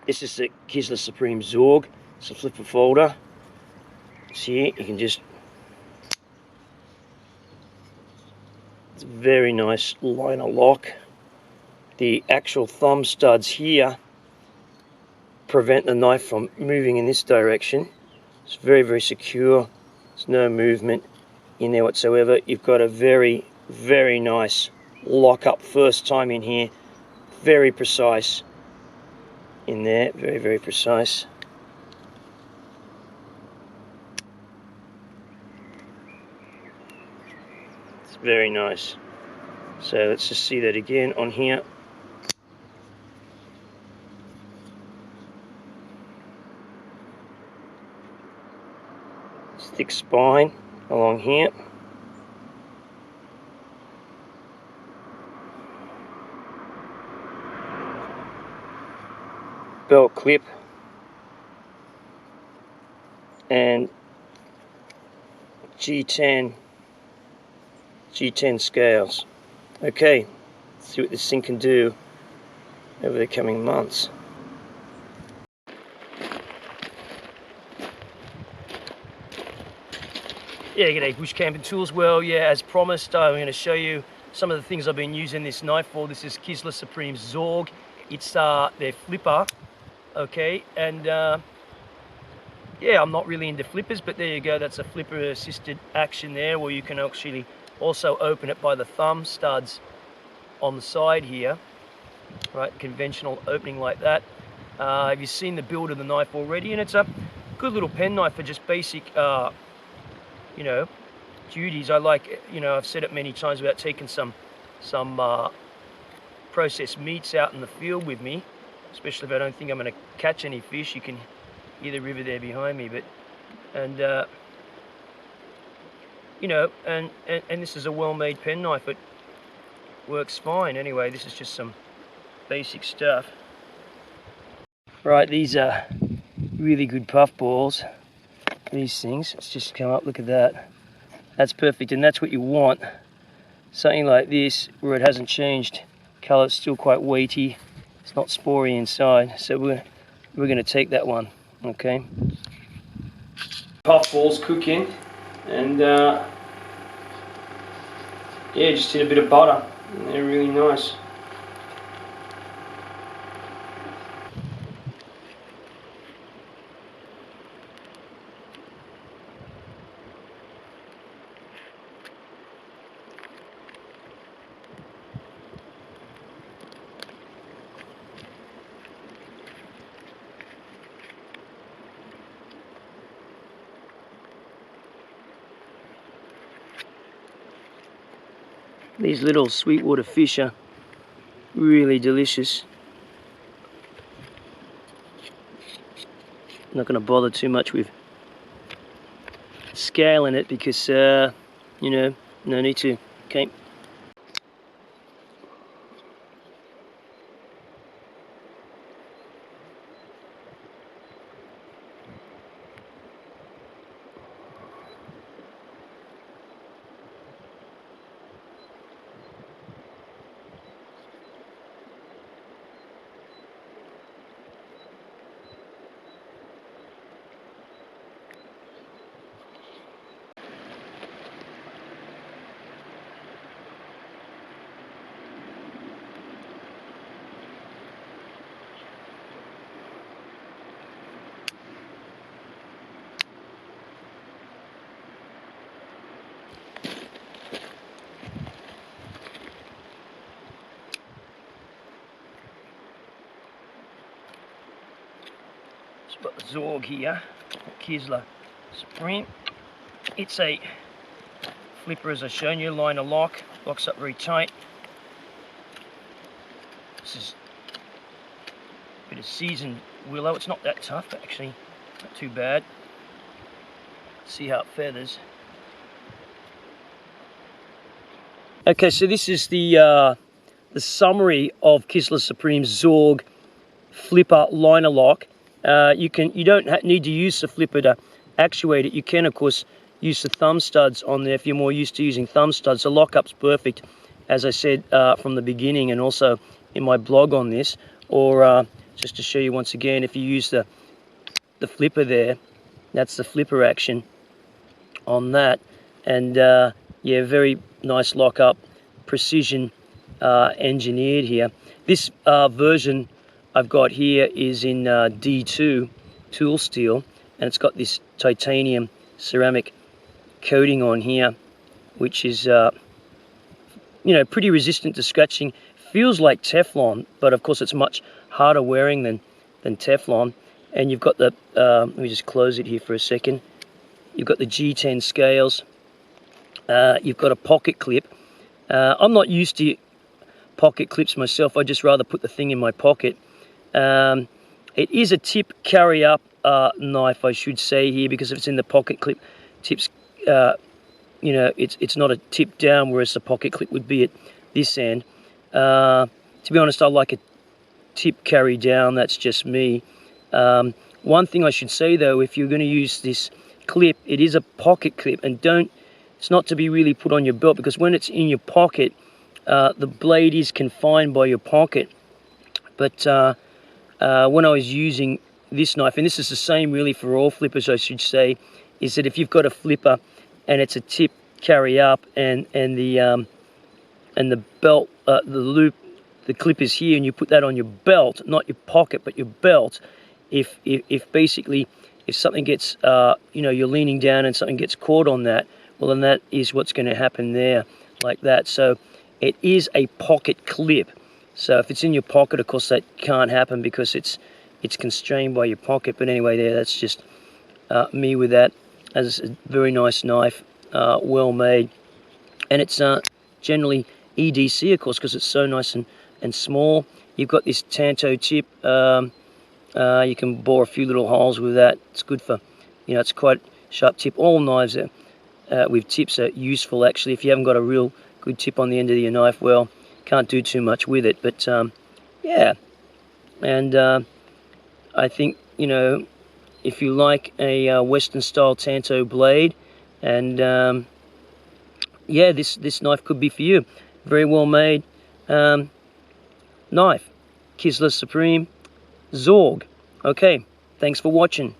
This is the Kizlyar Supreme Zorg. It's a flipper folder. See, you can just... It's a very nice liner lock. The actual thumb studs here prevent the knife from moving in this direction. It's very, very secure. There's no movement in there whatsoever. You've got a very, very nice lock up first time in here. Very precise in there. Very, very precise. It's very nice. So let's just see that again on here. Thick spine along here. Belt clip and G10 scales. Okay, let's see what this thing can do over the coming months. Yeah, g'day Bush Camping Tools. Well, yeah, as promised, I'm going to show you some of the things I've been using this knife for. This is Kizlyar Supreme Zorg. It's their flipper, okay, and yeah, I'm not really into flippers, but there you go, that's a flipper assisted action there, where you can actually also open it by the thumb studs on the side here, right, conventional opening like that. Have you seen the build of the knife already? And it's a good little pen knife for just basic you know, duties. I like, you know, I've said it many times about taking some processed meats out in the field with me, especially if I don't think I'm going to catch any fish. You can hear the river there behind me, but, and you know, and this is a well-made pen knife. It works fine. Anyway, this is just some basic stuff. Right, these are really good puff balls. These things, let's just come up, look at that. That's perfect, and that's what you want. Something like this where it hasn't changed color, it's still quite weighty, it's not spory inside, so we're going to take that one. Okay, puff balls cooking, and yeah, just hit a bit of butter, and they're really nice. These little sweetwater fish are really delicious. I'm not going to bother too much with scaling it because, you know, no need to. Okay. Got the Zorg here, Kizlyar Supreme. It's a flipper, as I've shown you, liner lock, locks up very tight. This is a bit of seasoned willow. It's not that tough, but actually not too bad. See how it feathers. Okay, so this is the summary of Kizlyar Supreme Zorg flipper liner lock. You don't need to use the flipper to actuate it. You can, of course, use the thumb studs on there if you're more used to using thumb studs. The lockup's perfect, as I said from the beginning, and also in my blog on this. Or just to show you once again, if you use the flipper there, that's the flipper action on that. And yeah, very nice lock-up, precision engineered here. This version I've got here is in D2 tool steel, and it's got this titanium ceramic coating on here, which is you know, pretty resistant to scratching. Feels like Teflon, but of course it's much harder wearing than Teflon. And you've got the let me just close it here for a second. You've got the G10 scales. You've got a pocket clip. I'm not used to pocket clips myself. I just rather put the thing in my pocket. It is a tip carry up knife, I should say here, because if it's in the pocket clip, tips, you know, it's not a tip down, whereas the pocket clip would be at this end. To be honest, I like a tip carry down. That's just me. One thing I should say though, if you're going to use this clip, it is a pocket clip, and it's not to be really put on your belt, because when it's in your pocket, the blade is confined by your pocket. But when I was using this knife, and this is the same really for all flippers, I should say, is that if you've got a flipper and it's a tip carry up, and the belt, the loop, the clip is here, and you put that on your belt, not your pocket but your belt, if basically if something gets you know, you're leaning down and something gets caught on that, well then that is what's going to happen there, like that. So it is a pocket clip. So if it's in your pocket, of course that can't happen because it's constrained by your pocket. But anyway, there, that's just me with that. As a very nice knife, well made, and it's generally EDC, of course, because it's so nice and small. You've got this Tanto tip. You can bore a few little holes with that. It's good for, you know, it's quite sharp tip. All knives with tips are useful, actually. If you haven't got a real good tip on the end of your knife, well, can't do too much with it. But yeah, and I think, you know, if you like a Western style Tanto blade, and yeah, this knife could be for you. Very well made knife. Kizlyar Supreme Zorg. Okay, thanks for watching.